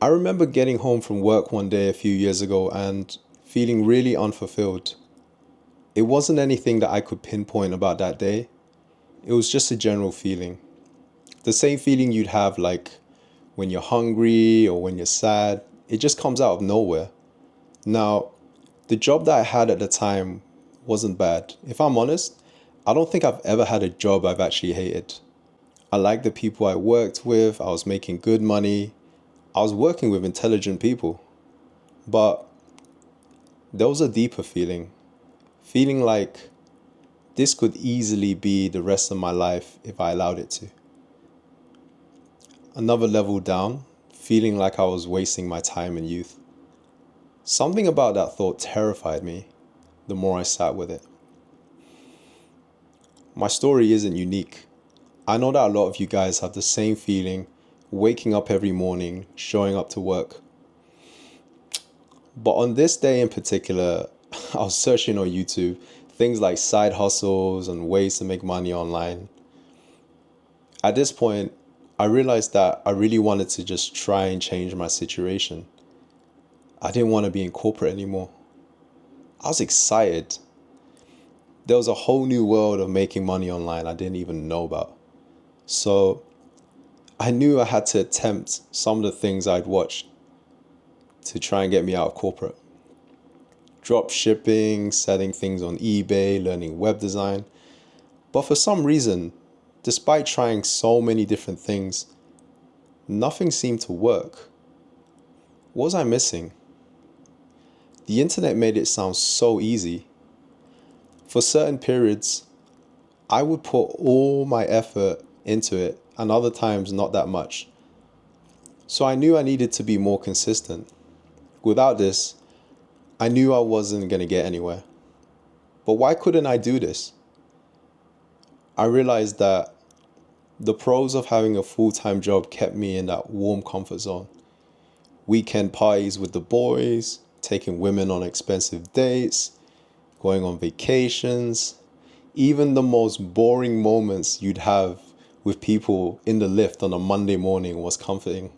I remember getting home from work one day a few years ago and feeling really unfulfilled. It wasn't anything that I could pinpoint about that day. It was just a general feeling. The same feeling you'd have like when you're hungry or when you're sad. It just comes out of nowhere. Now, the job that I had at the time wasn't bad. If I'm honest, I don't think I've ever had a job I've actually hated. I liked the people I worked with, I was making good money, I was working with intelligent people. But there was a deeper feeling like this could easily be the rest of my life if I allowed it to. Another level down, feeling like I was wasting my time and youth. Something about that thought terrified me the more I sat with it. My story isn't unique. I know that a lot of you guys have the same feeling, waking up every morning, showing up to work. But on this day in particular, I was searching on YouTube things like side hustles and ways to make money online. At this point, I realized that I really wanted to just try and change my situation. I didn't want to be in corporate anymore. I was excited. There was a whole new world of making money online I didn't even know about. So I knew I had to attempt some of the things I'd watched to try and get me out of corporate. Drop shipping, selling things on eBay, learning web design. But for some reason, despite trying so many different things, nothing seemed to work. What was I missing? The internet made it sound so easy. For certain periods, I would put all my effort into it, and other times not that much. So I knew I needed to be more consistent. Without this, I knew I wasn't going to get anywhere. But why couldn't I do this? I realized that the pros of having a full-time job kept me in that warm comfort zone. Weekend parties with the boys, taking women on expensive dates, going on vacations, even the most boring moments you'd have with people in the lift on a Monday morning was comforting.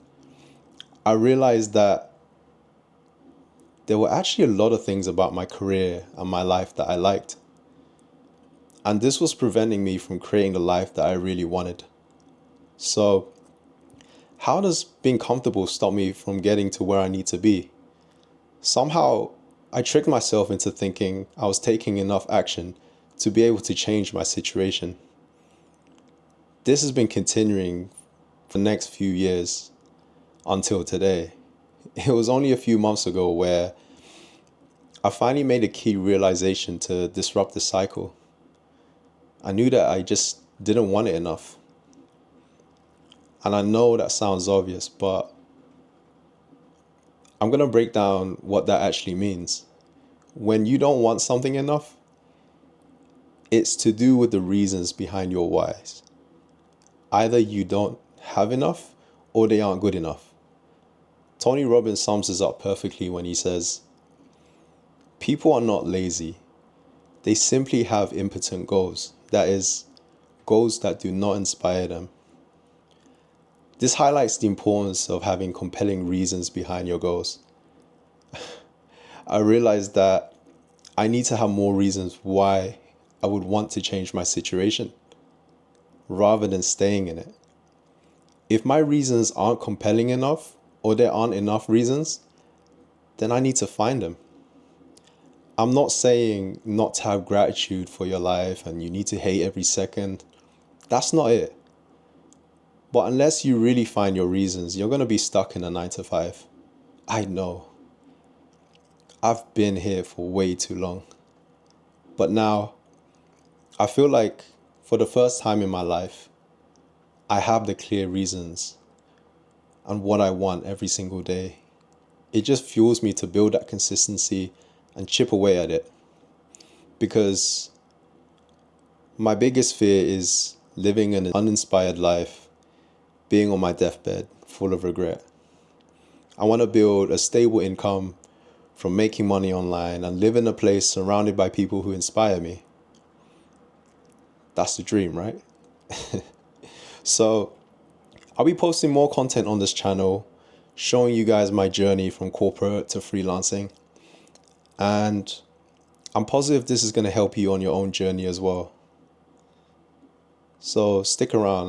I realized that there were actually a lot of things about my career and my life that I liked. And this was preventing me from creating the life that I really wanted. So, how does being comfortable stop me from getting to where I need to be? Somehow, I tricked myself into thinking I was taking enough action to be able to change my situation. This has been continuing for the next few years until today. It was only a few months ago where I finally made a key realization to disrupt the cycle. I knew that I just didn't want it enough. And I know that sounds obvious, but I'm going to break down what that actually means. When you don't want something enough, it's to do with the reasons behind your whys. Either you don't have enough or they aren't good enough. Tony Robbins sums this up perfectly when he says, people are not lazy. They simply have impotent goals. That is, goals that do not inspire them. This highlights the importance of having compelling reasons behind your goals. I realized that I need to have more reasons why I would want to change my situation rather than staying in it. If my reasons aren't compelling enough or there aren't enough reasons, then I need to find them. I'm not saying not to have gratitude for your life and you need to hate every second. That's not it. But unless you really find your reasons, you're going to be stuck in a 9 to 5. I know. I've been here for way too long. But now, I feel like for the first time in my life, I have the clear reasons and what I want every single day. It just fuels me to build that consistency and chip away at it. Because my biggest fear is living an uninspired life, being on my deathbed, full of regret. I want to build a stable income from making money online and live in a place surrounded by people who inspire me. That's the dream, right? So I'll be posting more content on this channel, showing you guys my journey from corporate to freelancing. And I'm positive this is going to help you on your own journey as well. So stick around.